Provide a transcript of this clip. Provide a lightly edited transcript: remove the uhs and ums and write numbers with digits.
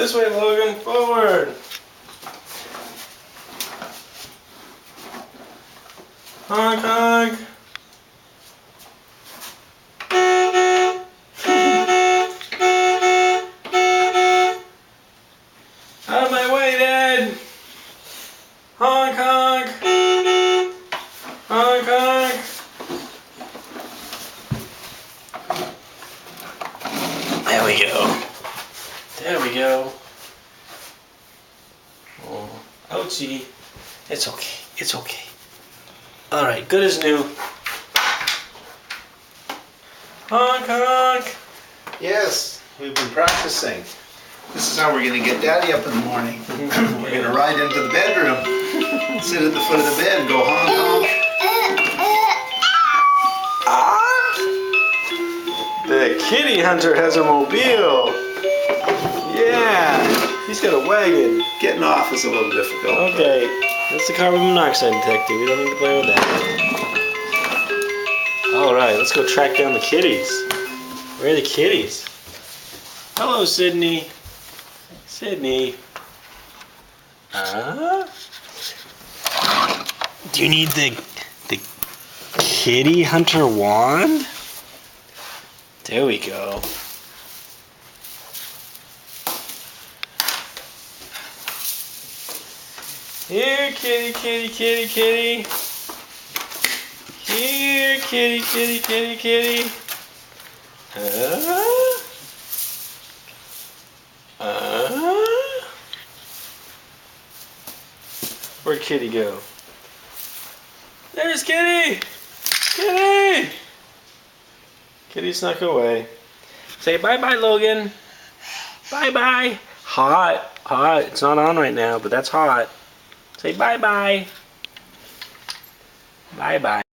This way, Logan. Forward. Honk, honk. Out of my way, Dad. Honk, honk. Honk, honk. There we go. There we go. Oh, ouchie. It's okay. It's okay. Alright, good as new. Honk, honk. Yes, we've been practicing. This is how we're going to get Daddy up in the morning. We're going to ride into the bedroom, sit at the foot of the bed and go honk honk. Ah! The kitty hunter has a mobile. Yeah, he's got a wagon. Getting off is a little difficult. Okay, that's the carbon monoxide detector. We don't need to play with that. Alright, let's go track down the kitties. Where are the kitties? Hello, Sydney. Sydney. Do you need the kitty hunter wand? There we go. Here, kitty, kitty, kitty, kitty. Here, kitty, kitty, kitty, kitty. Where'd Kitty go? There's Kitty! Kitty! Kitty snuck away. Say bye-bye, Logan. Bye-bye. Hot. Hot. It's not on right now, but that's hot. Say bye-bye. Bye-bye.